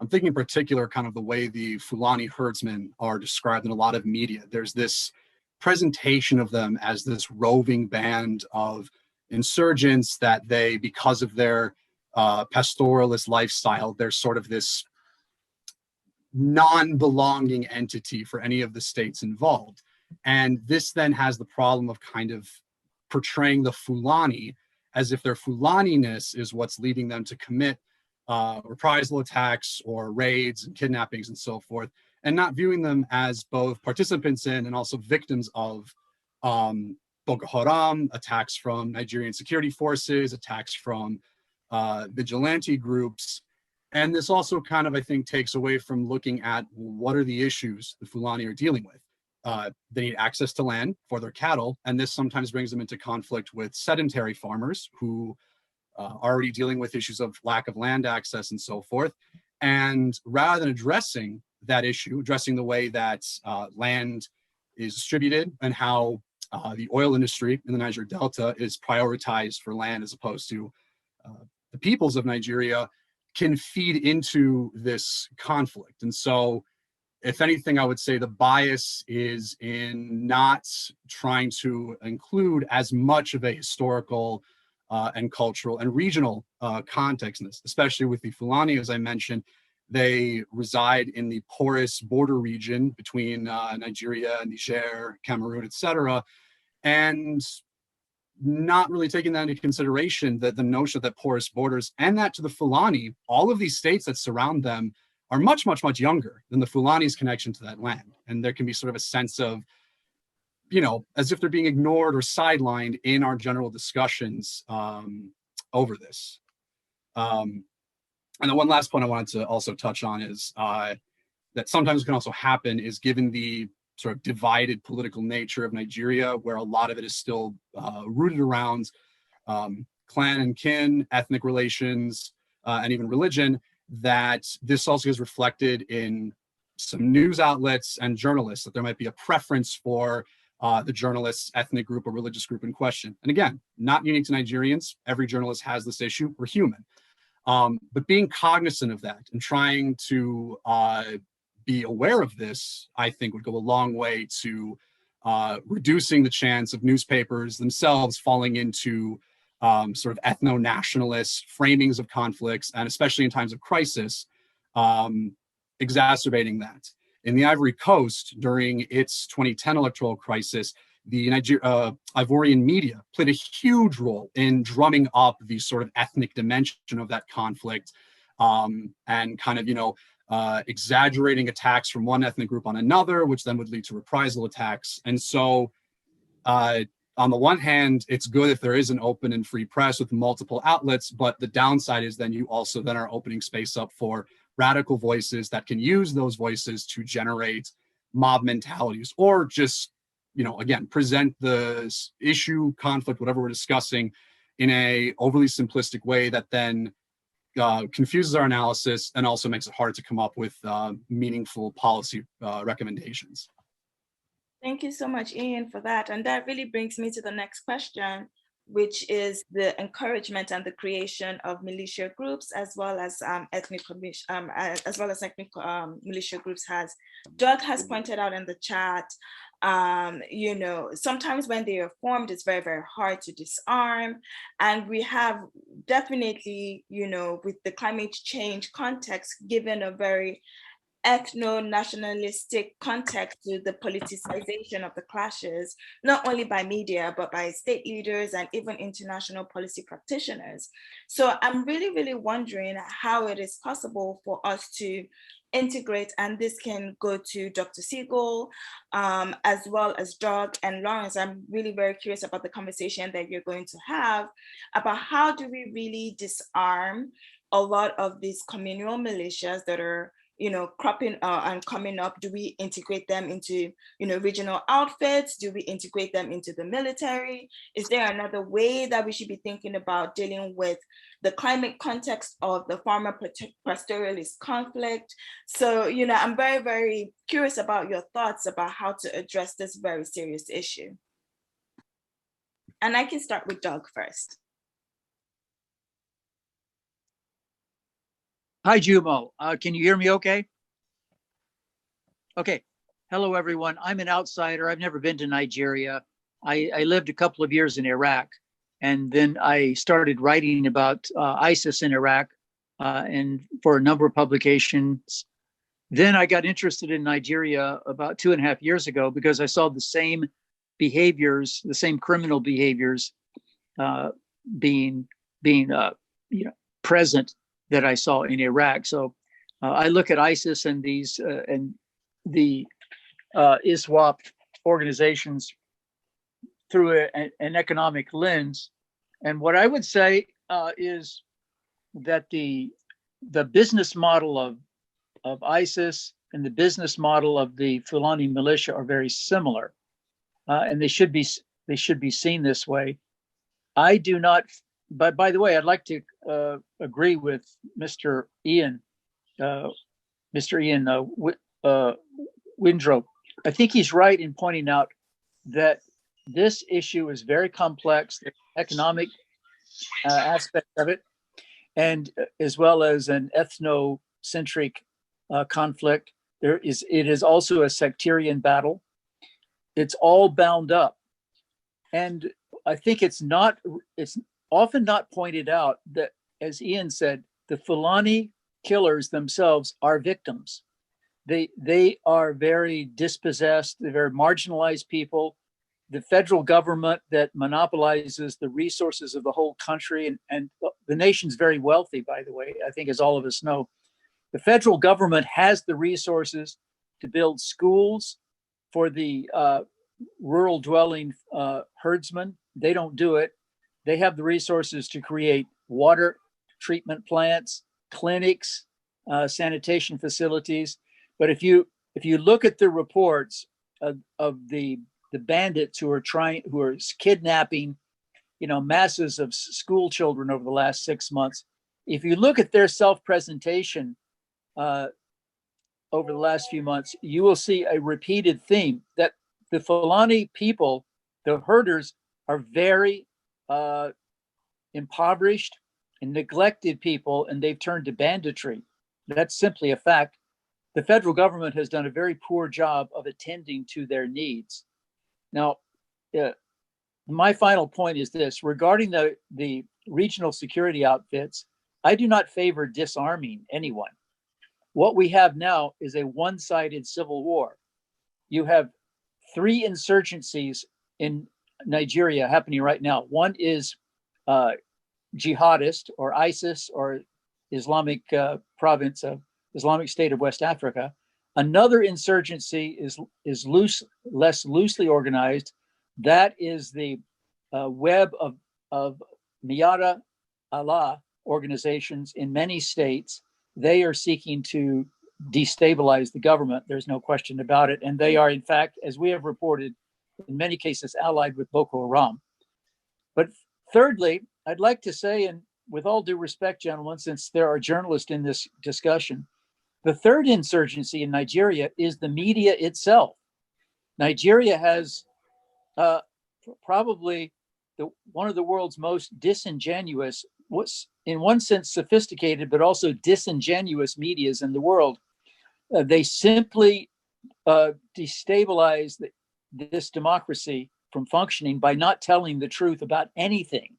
I'm thinking in particular kind of the way the Fulani herdsmen are described in a lot of media. There's this presentation of them as this roving band of insurgents that they, because of their pastoralist lifestyle, they're sort of this non-belonging entity for any of the states involved. And this then has the problem of kind of portraying the Fulani as if their Fulaniness is what's leading them to commit reprisal attacks or raids and kidnappings and so forth, and not viewing them as both participants in and also victims of Boko Haram, attacks from Nigerian security forces, attacks from vigilante groups. And this also kind of, I think, takes away from looking at what are the issues the Fulani are dealing with. They need access to land for their cattle, and this sometimes brings them into conflict with sedentary farmers who are already dealing with issues of lack of land access and so forth. And rather than addressing that issue, addressing the way that land is distributed and how the oil industry in the Niger Delta is prioritized for land as opposed to the peoples of Nigeria, can feed into this conflict. And so, if anything, I would say the bias is in not trying to include as much of a historical and cultural and regional context in this, especially with the Fulani, as I mentioned. They reside in the porous border region between Nigeria, Niger, Cameroon, etc., and not really taking that into consideration, that the notion of that porous borders, and that to the Fulani, all of these states that surround them are much, much, much younger than the Fulani's connection to that land. And there can be sort of a sense of, you know, as if they're being ignored or sidelined in our general discussions over this. And the one last point I wanted to also touch on is that sometimes can also happen is, given the sort of divided political nature of Nigeria, where a lot of it is still rooted around clan and kin, ethnic relations, and even religion, that this also is reflected in some news outlets and journalists, that there might be a preference for the journalist's ethnic group or religious group in question. And again, not unique to Nigerians. Every journalist has this issue. We're human. But being cognizant of that and trying to be aware of this, I think would go a long way to reducing the chance of newspapers themselves falling into sort of ethno-nationalist framings of conflicts, and especially in times of crisis, exacerbating that. In the Ivory Coast, during its 2010 electoral crisis, the Ivorian media played a huge role in drumming up the sort of ethnic dimension of that conflict, and kind of, you know, exaggerating attacks from one ethnic group on another, which then would lead to reprisal attacks. And so, on the one hand, it's good if there is an open and free press with multiple outlets, but the downside is then you also then are opening space up for radical voices that can use those voices to generate mob mentalities, or just, you know, again, present the issue, conflict, whatever we're discussing, in a overly simplistic way that then confuses our analysis and also makes it hard to come up with meaningful policy recommendations. Thank you so much, Ian, for that. And that really brings me to the next question, which is the encouragement and the creation of militia groups, as well as ethnic militia groups. Has Doug has pointed out in the chat, you know, sometimes when they are formed, it's very, very hard to disarm. And we have definitely, you know, with the climate change context, given a very ethno-nationalistic context to the politicization of the clashes, not only by media, but by state leaders and even international policy practitioners. So I'm really, really wondering how it is possible for us to integrate, and this can go to Dr. Siegel, as well as Doug and Lawrence. I'm really very curious about the conversation that you're going to have about how do we really disarm a lot of these communal militias that are, you know, cropping and coming up. Do we integrate them into, you know, regional outfits? Do we integrate them into the military? Is there another way that we should be thinking about dealing with the climate context of the farmer pastoralist conflict? So, you know, I'm very, very curious about your thoughts about how to address this very serious issue. And I can start with Doug first. Hi, Jumo. Can you hear me okay? Okay. Hello, everyone. I'm an outsider. I've never been to Nigeria. I lived a couple of years in Iraq, and then I started writing about ISIS in Iraq and for a number of publications. Then I got interested in Nigeria about 2.5 years ago because I saw the same behaviors, the same criminal behaviors uh, being present that I saw in Iraq. So I look at ISIS and these and the ISWAP organizations through an economic lens. And what I would say is that the business model of ISIS and the business model of the Fulani militia are very similar, and they should be seen this way. I do not. But by the way, I'd like to agree with Mr. Ian, uh, Mr. Ian Windrow. I think he's right in pointing out that this issue is very complex, the economic aspect of it, and as well as an ethnocentric conflict. It is also a sectarian battle. It's all bound up, and I think it's often not pointed out that, as Ian said, the Fulani killers themselves are victims. They are very dispossessed. They're very marginalized people. The federal government that monopolizes the resources of the whole country, and the nation's very wealthy, by the way, I think, as all of us know. The federal government has the resources to build schools for the rural dwelling herdsmen. They don't do it. They have the resources to create water treatment plants, clinics, sanitation facilities. But if you look at the reports of the bandits who are kidnapping, masses of school children over the last 6 months, if you look at their self-presentation over the last few months, you will see a repeated theme that the Fulani people, the herders, are very impoverished and neglected people, and they've turned to banditry. That's simply a fact. The federal government has done a very poor job of attending to their needs. Now, my final point is this: regarding the regional security outfits, I do not favor disarming anyone. What we have now is a one-sided civil war. You have 3 insurgencies in Nigeria happening right now. One is jihadist, or ISIS, or Islamic province of Islamic State of West Africa. Another insurgency is less loosely organized. That is the web of Miyata Allah organizations in many states. They are seeking to destabilize the government. There's no question about it. And they are, in fact, as we have reported, in many cases allied with Boko Haram. But thirdly, I'd like to say, and with all due respect, gentlemen, since there are journalists in this discussion, the third insurgency in Nigeria is the media itself. Nigeria has probably one of the world's most disingenuous, in one sense sophisticated, but also disingenuous medias in the world. They simply destabilize this democracy from functioning by not telling the truth about anything.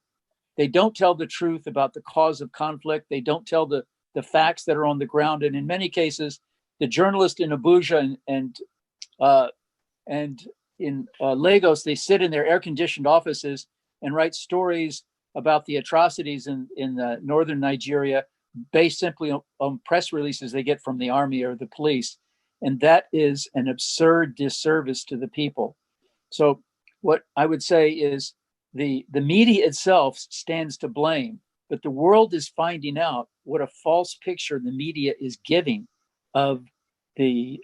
They don't tell the truth about the cause of conflict. They don't tell the facts that are on the ground. And in many cases, the journalists in Abuja and in Lagos, they sit in their air-conditioned offices and write stories about the atrocities in northern Nigeria based simply on press releases they get from the army or the police. And that is an absurd disservice to the people. So what I would say is the media itself stands to blame, but the world is finding out what a false picture the media is giving of the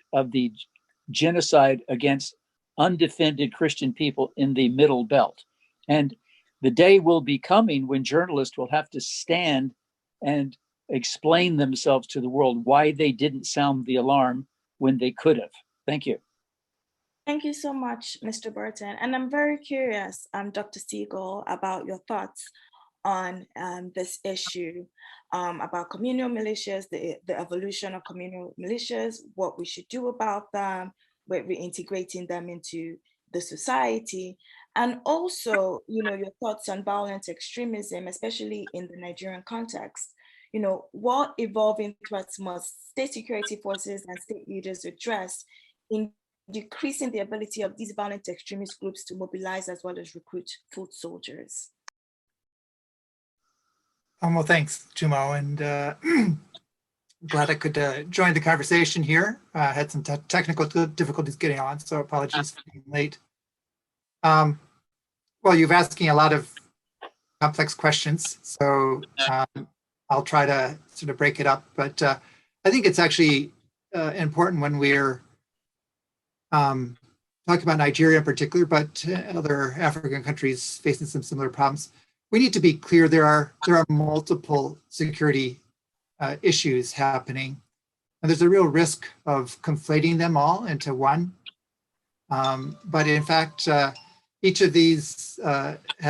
genocide against undefended Christian people in the Middle Belt. And the day will be coming when journalists will have to stand and explain themselves to the world why they didn't sound the alarm when they could have. Thank you. Thank you so much, Mr. Burton. And I'm very curious, Dr. Siegel, about your thoughts on this issue. about communal militias, the evolution of communal militias, what we should do about them, we're reintegrating them into the society, and also, your thoughts on violent extremism, especially in the Nigerian context. What evolving threats must state security forces and state leaders address in decreasing the ability of these violent extremist groups to mobilize as well as recruit foot soldiers? Well, thanks, Jumo, and glad I could join the conversation here. Had some technical difficulties getting on, so apologies for being late. Well, you've asking a lot of complex questions, so I'll try to sort of break it up. But I think it's actually important when we're talking about Nigeria in particular, but other African countries facing some similar problems. We need to be clear there are multiple security issues happening, and there's a real risk of conflating them all into one. But in fact, each of these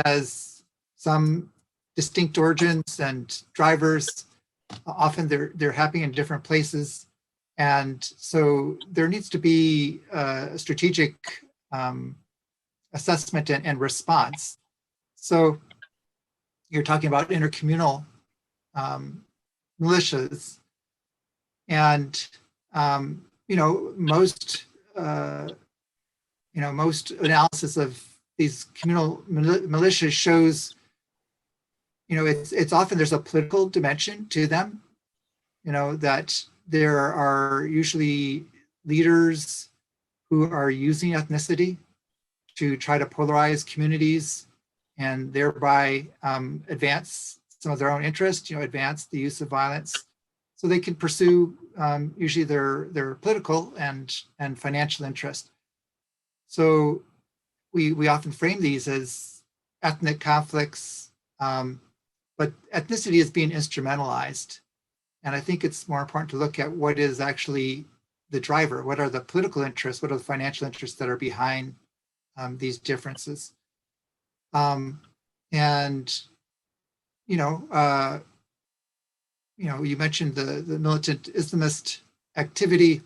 has some distinct origins and drivers. Often they're happening in different places, and so there needs to be a strategic assessment and response. So you're talking about intercommunal militias, and most analysis of these communal militias shows it's often there's a political dimension to them, that there are usually leaders who are using ethnicity to try to polarize communities and thereby advance some of their own interests, advance the use of violence, so they can pursue usually their political and financial interest. So we often frame these as ethnic conflicts, but ethnicity is being instrumentalized. And I think it's more important to look at what is actually the driver. What are the political interests? What are the financial interests that are behind these differences? You mentioned the militant Islamist activity.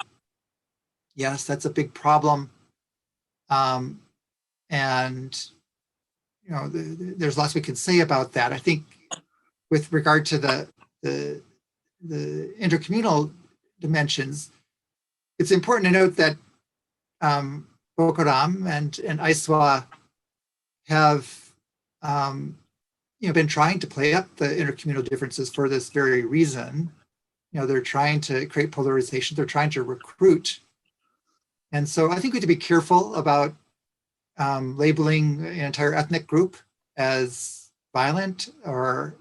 Yes, that's a big problem. There's lots we can say about that. I think with regard to the intercommunal dimensions, it's important to note that Boko Haram and ISWA have been trying to play up the intercommunal differences for this very reason. They're trying to create polarization. They're trying to recruit. And so I think we have to be careful about labeling an entire ethnic group as violent or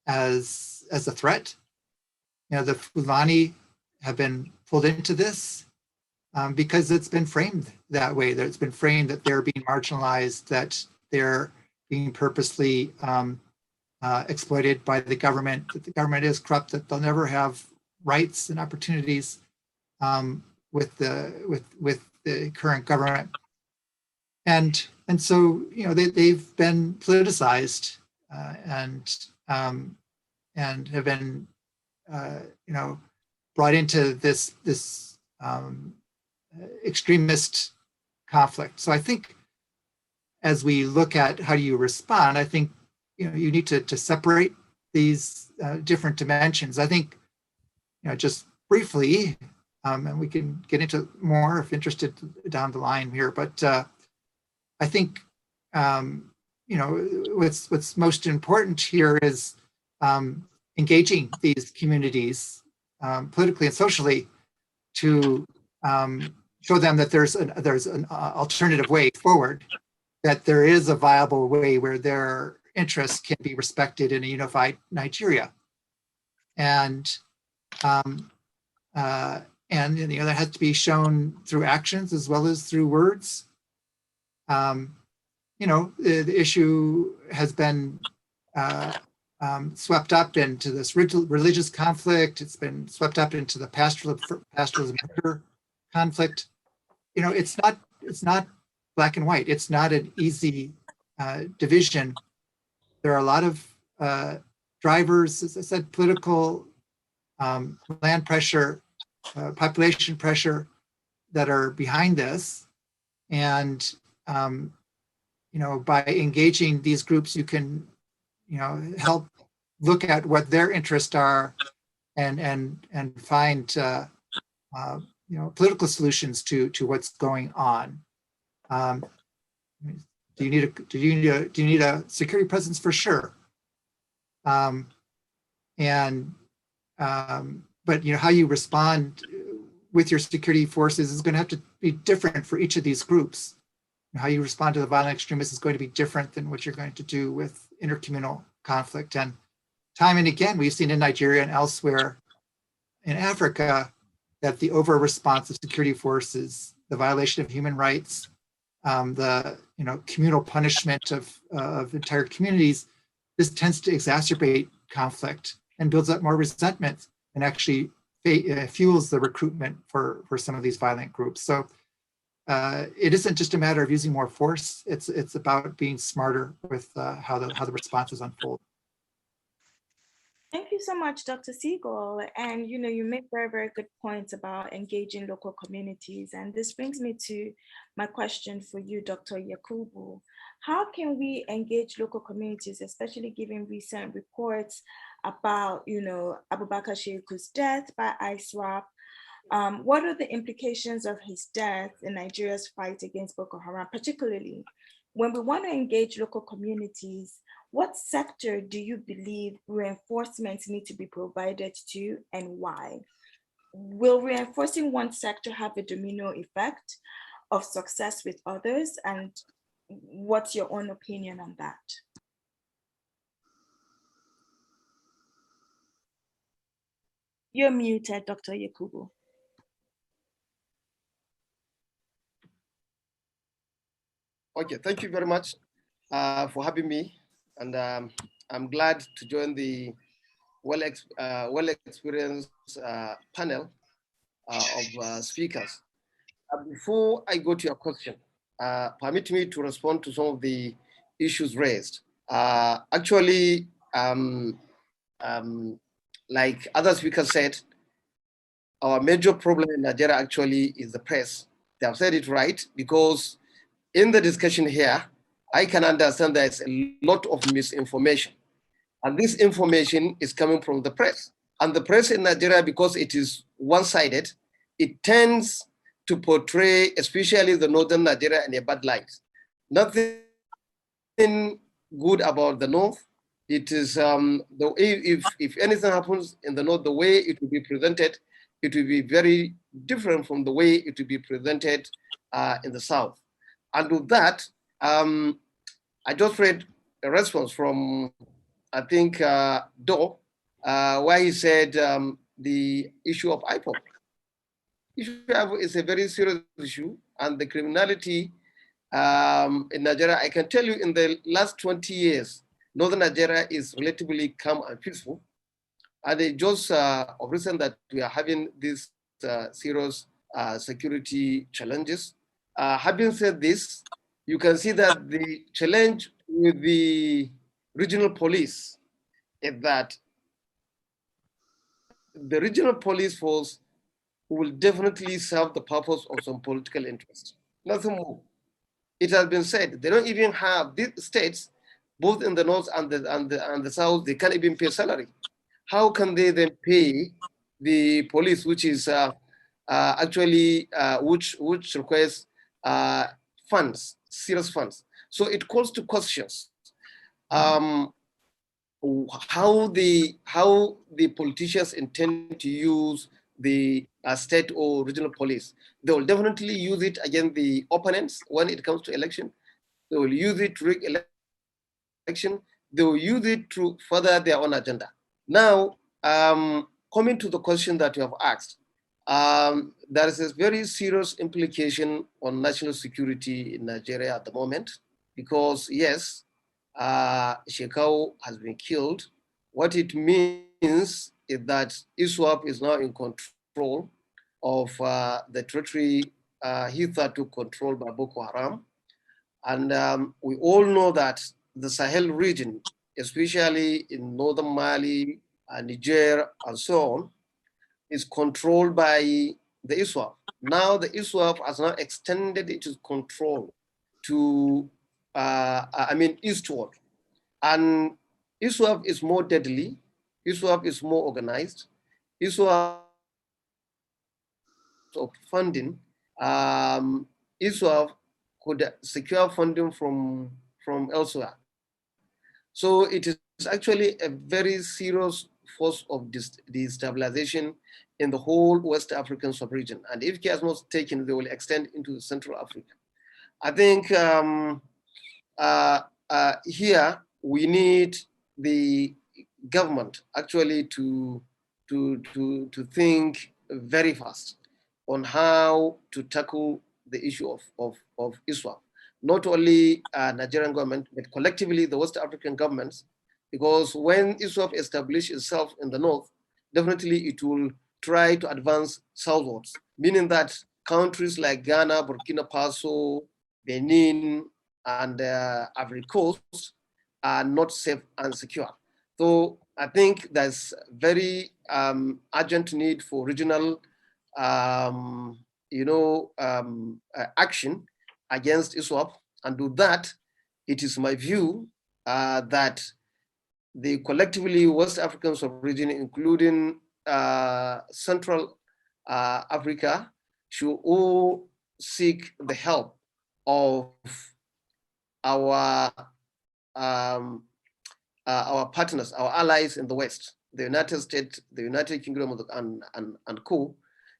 as a threat. The Fulani have been pulled into this because it's been framed that way. That it's been framed that they're being marginalized, that they're being purposely exploited by the government, that the government is corrupt, that they'll never have rights and opportunities with the current government. And so they've been politicized and have been brought into this extremist conflict. So I think as we look at how do you respond, I think you need to separate these different dimensions. I think just briefly, and we can get into more if interested down the line here, but I think what's most important here is engaging these communities politically and socially to show them that there's an alternative way forward, that there is a viable way where their interests can be respected in a unified Nigeria, and that has to be shown through actions as well as through words. The issue has been swept up into this religious conflict. It's been swept up into the pastoralism conflict. It's not black and white. It's not an easy division. There are a lot of drivers, as I said, political, land pressure, population pressure that are behind this. And, by engaging these groups, you can, help look at what their interests are and find, political solutions to what's going on. Do you need a security presence? For sure. But how you respond with your security forces is going to have to be different for each of these groups. How you respond to the violent extremists is going to be different than what you're going to do with intercommunal conflict. And time and again, we've seen in Nigeria and elsewhere in Africa that the over response of security forces, the violation of human rights, the communal punishment of entire communities, this tends to exacerbate conflict and builds up more resentment and actually fuels the recruitment for some of these violent groups. So it isn't just a matter of using more force. It's about being smarter with how the responses unfold. Thank you so much, Dr. Siegel. And you make very, very good points about engaging local communities. And this brings me to my question for you, Dr. Yakubu. How can we engage local communities, especially given recent reports about, Abubakar Sheku's death by ISWAP? What are the implications of his death in Nigeria's fight against Boko Haram, particularly when we want to engage local communities? What sector do you believe reinforcements need to be provided to, and why? Will reinforcing one sector have a domino effect of success with others? And what's your own opinion on that? You're muted, Dr. Yakubu. Okay, thank you very much for having me. And I'm glad to join the well-experienced panel of speakers. Before I go to your question, permit me to respond to some of the issues raised. Actually, like other speakers said, our major problem in Nigeria actually is the press. They have said it right, because in the discussion here, I can understand there's a lot of misinformation. And this information is coming from the press. And the press in Nigeria, because it is one-sided, it tends to portray, especially the northern Nigeria, in a bad light. Nothing good about the north. It is, if anything happens in the north, the way it will be presented, it will be very different from the way it will be presented in the south. And with that, I just read a response from, I think, Do, where he said the issue of IPOB. Issue is a very serious issue, and the criminality in Nigeria, I can tell you in the last 20 years, northern Nigeria is relatively calm and peaceful. And it just of recent that we are having these serious security challenges. Having said this, you can see that the challenge with the regional police is that the regional police force will definitely serve the purpose of some political interest. Nothing more. It has been said they don't even have these states, both in the north and the south. They can't even pay salary. How can they then pay the police, which is actually which requires funds, serious funds? So it calls to questions how the politicians intend to use the state or regional police. They will definitely use it against the opponents when it comes to election. They will use it to rig election. They will use it to further their own agenda. Now, coming to the question that you have asked, there is a very serious implication on national security in Nigeria at the moment, because yes, Shekau has been killed. What it means is that ISWAP is now in control of the territory hitherto controlled by Boko Haram. And we all know that the Sahel region especially in northern Mali, Niger, and so on, is controlled by the ISWAP. Now the ISWAP has now extended its control to, eastward. And ISWAP is more deadly, ISWAP is more organized, ISWAP of funding, ISWAP could secure funding from elsewhere. So it is actually a very serious force of destabilization in the whole West African sub-region. And if care is not taken, they will extend into Central Africa. I think here we need the government actually to think very fast on how to tackle the issue of ISWAP. Not only Nigerian government, but collectively the West African governments, because when ISWAP establishes itself in the north, definitely it will try to advance southwards, meaning that countries like Ghana, Burkina Faso, Benin, and Ivory Coast are not safe and secure. So I think there's very urgent need for regional action against ISWAP. And to that, it is my view that the collectively West African sub-region, including Central Africa, should all seek the help of our partners, our allies in the West, the United States, the United Kingdom, and co,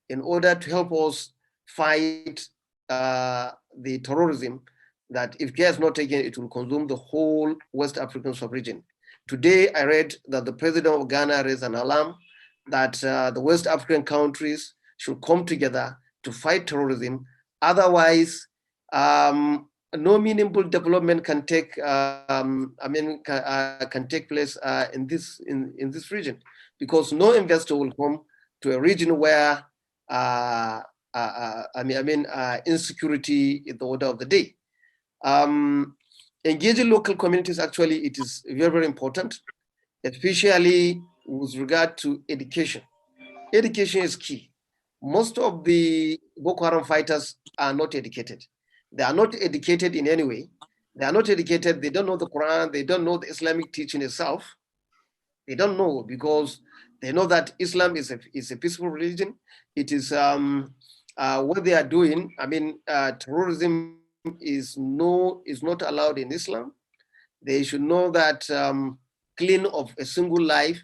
in order to help us fight the terrorism that, if care is not taken, it will consume the whole West African sub-region. Today, I read that the president of Ghana raised an alarm that the West African countries should come together to fight terrorism. Otherwise, no meaningful development can take can take place in this region, because no investor will come to a region where insecurity is the order of the day. Engaging local communities, actually, it is very, very important, especially with regard to education. Education is key. Most of the Boko Haram fighters are not educated. They are not educated in any way. They are not educated. They don't know the Quran. They don't know the Islamic teaching itself. They don't know, because they know that Islam is a peaceful religion. It is what they are doing. Terrorism is not allowed in Islam. They should know that killing of a single life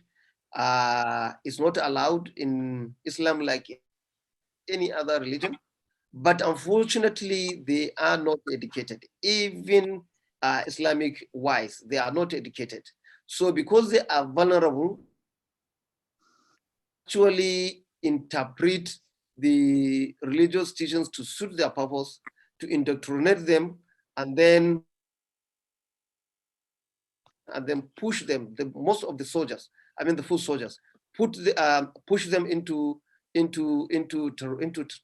is not allowed in Islam like any other religion. But unfortunately, they are not educated. Even Islamic wise, they are not educated. So because they are vulnerable, actually interpret the religious teachings to suit their purpose, to indoctrinate them, and then push them. Most of the soldiers, the foot soldiers, push them into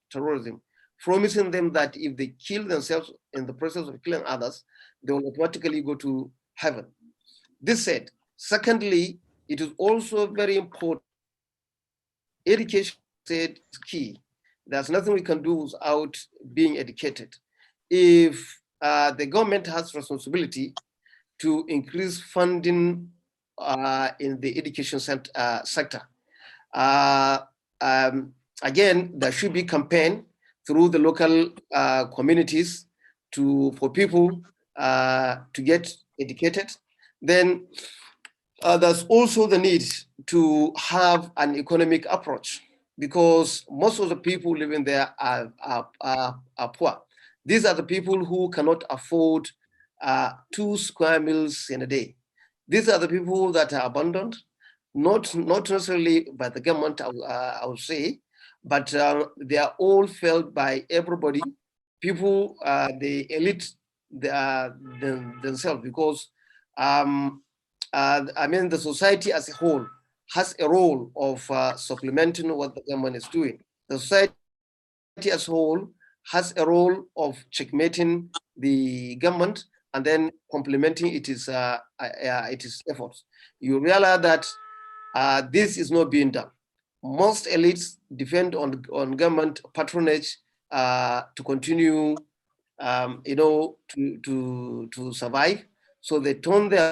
terrorism, promising them that if they kill themselves in the process of killing others, they will automatically go to heaven. This said, secondly, it is also very important. Education is key. There's nothing we can do without being educated. If the government has responsibility to increase funding in the education sector, again, there should be campaign through the local communities for people to get educated. Then there's also the need to have an economic approach, because most of the people living there are poor. These are the people who cannot afford 2 square meals in a day. These are the people that are abandoned, not necessarily by the government, I would say, but they are all felt by everybody, people, the elite themselves, because the society as a whole has a role of supplementing what the government is doing. The society as a whole has a role of checkmating the government and then complementing its efforts, you realize that this is not being done. Most elites depend on government patronage to continue, to survive. So they turn their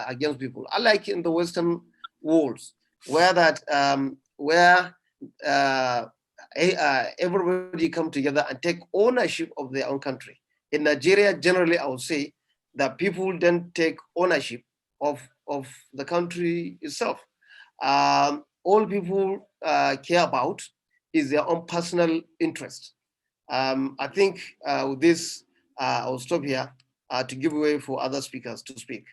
against people, unlike in the Western worlds, where everybody come together and take ownership of their own country. In Nigeria, generally, I would say that people don't take ownership of the country itself. All people care about is their own personal interest. I think with this, I'll stop here to give way for other speakers to speak.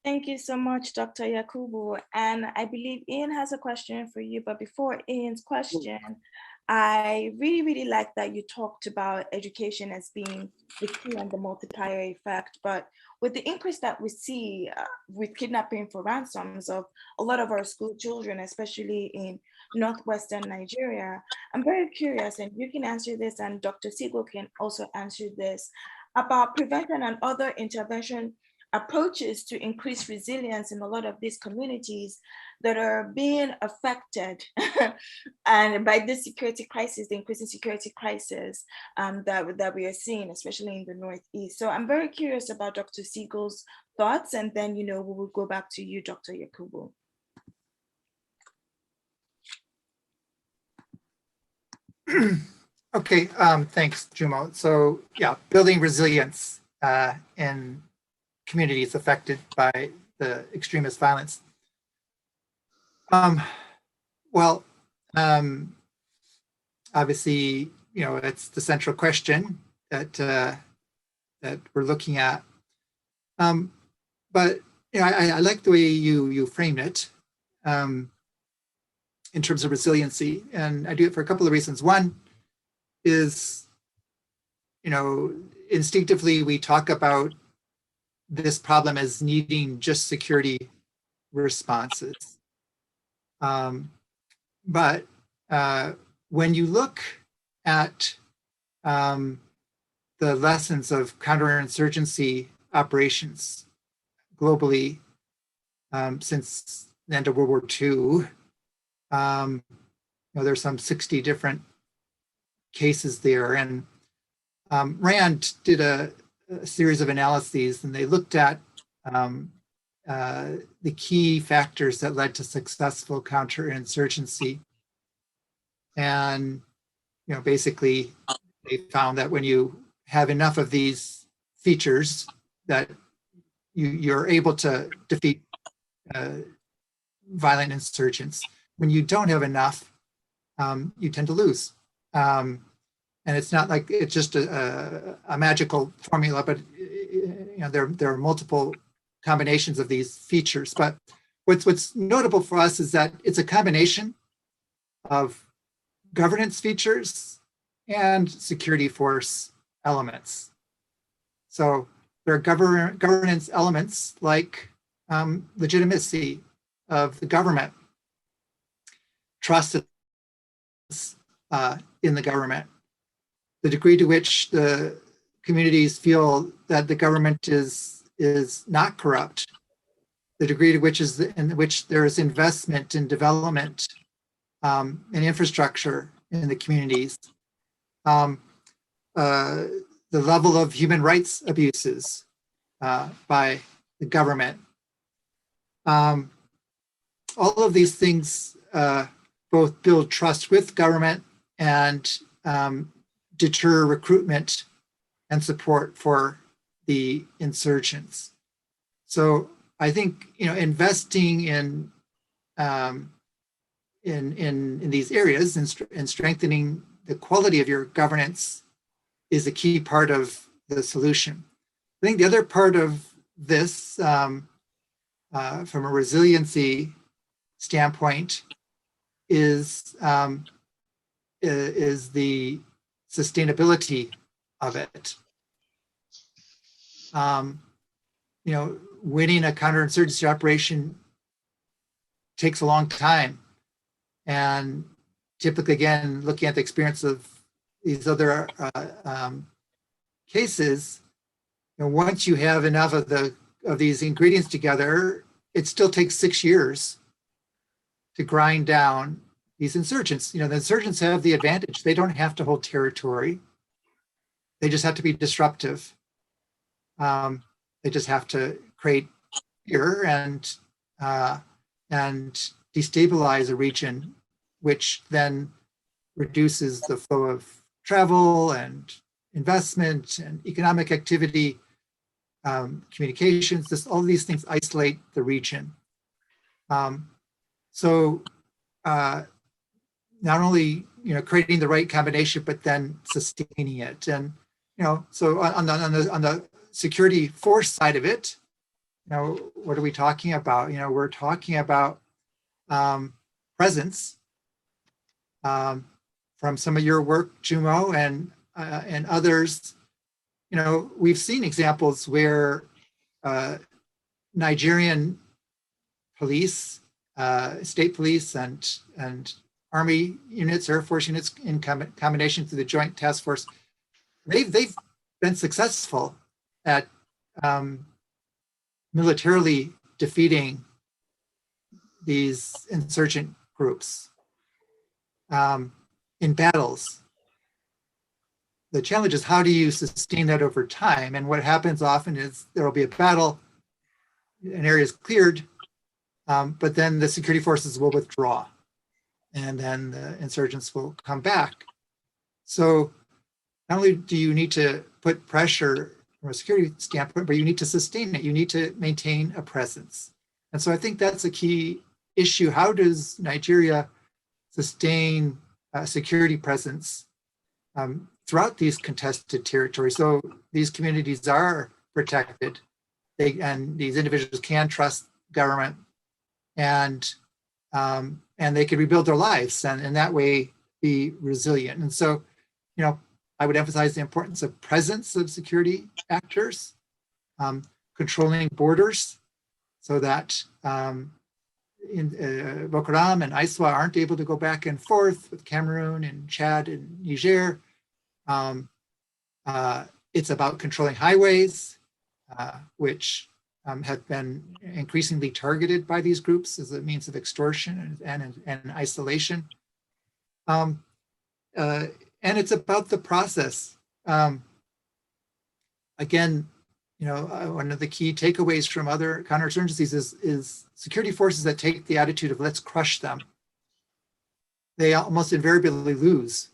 Thank you so much, Dr. Yakubu. And I believe Ian has a question for you, but before Ian's question, I really, really like that you talked about education as being the key and the multiplier effect. But with the increase that we see with kidnapping for ransoms of a lot of our school children, especially in Northwestern Nigeria, I'm very curious, and you can answer this, and Dr. Siegel can also answer this, about prevention and other intervention approaches to increase resilience in a lot of these communities that are being affected and by this security crisis, the increasing security crisis that we are seeing, especially in the Northeast. So I'm very curious about Dr. Siegel's thoughts, and then, we will go back to you, Dr. Yakubu. Okay, thanks, Jumo. So yeah, building resilience in communities affected by the extremist violence. Obviously, it's the central question that we're looking at. But I like the way you framed it in terms of resiliency, and I do it for a couple of reasons. One is, instinctively we talk about this problem as needing just security responses. But when you look at the lessons of counterinsurgency operations globally since the end of World War II, there's some 60 different cases there. And RAND did a series of analyses, and they looked at the key factors that led to successful counterinsurgency. And basically they found that when you have enough of these features, that you're able to defeat violent insurgents. When you don't have enough, you tend to lose. And it's not like it's just a magical formula, but there are multiple combinations of these features. But what's notable for us is that it's a combination of governance features and security force elements. So there are governance elements like legitimacy of the government, trust in the government, the degree to which the communities feel that the government is not corrupt, the degree to which in which there is investment in development and infrastructure in the communities, the level of human rights abuses by the government. All of these things both build trust with government and deter recruitment and support for the insurgents. So I think investing in these areas and strengthening the quality of your governance is a key part of the solution. I think the other part of this, from a resiliency standpoint, is the sustainability of it. Winning a counterinsurgency operation takes a long time. And typically, again, looking at the experience of these other cases, once you have enough of these ingredients together, it still takes 6 years to grind down these insurgents. The insurgents have the advantage. They don't have to hold territory. They just have to be disruptive. They just have to create fear and destabilize a region, which then reduces the flow of travel and investment and economic activity, communications. All these things isolate the region. So not only creating the right combination, but then sustaining it. And so on the security force side of it, what are we talking about? We're talking about presence from some of your work, Jumo, and others. We've seen examples where Nigerian police, state police, and Army units, Air Force units, in combination through the Joint Task Force, they've been successful at militarily defeating these insurgent groups in battles. The challenge is, how do you sustain that over time? And what happens often is there will be a battle, an area is cleared, but then the security forces will withdraw, and then the insurgents will come back. So not only do you need to put pressure from a security standpoint, but you need to sustain it. You need to maintain a presence. And so I think that's a key issue. How does Nigeria sustain a security presence throughout these contested territories? So these communities are protected, and these individuals can trust government, and they can rebuild their lives, and in that way be resilient. And so, I would emphasize the importance of presence of security actors, controlling borders, so that Boko Haram and ISWA aren't able to go back and forth with Cameroon and Chad and Niger. It's about controlling highways, which have been increasingly targeted by these groups as a means of extortion and isolation. And it's about the process. Again, one of the key takeaways from other counterinsurgencies is security forces that take the attitude of let's crush them. They almost invariably lose,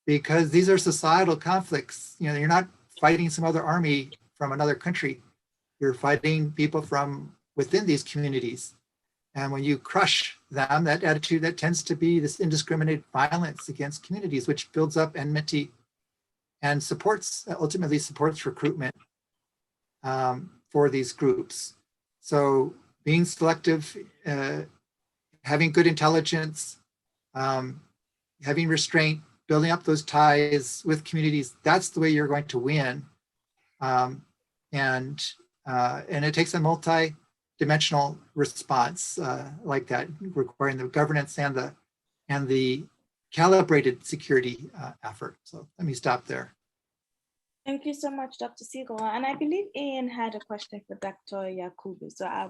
because these are societal conflicts. You're not fighting some other army from another country. You're fighting people from within these communities. And when you crush them, that attitude, that tends to be this indiscriminate violence against communities, which builds up enmity and ultimately supports recruitment for these groups. So being selective, having good intelligence, having restraint, building up those ties with communities, that's the way you're going to win. And it takes a multi-dimensional response like that, requiring the governance and the calibrated security effort. So let me stop there. Thank you so much, Dr. Siegel. And I believe Ian had a question for Dr. Yakubu. So I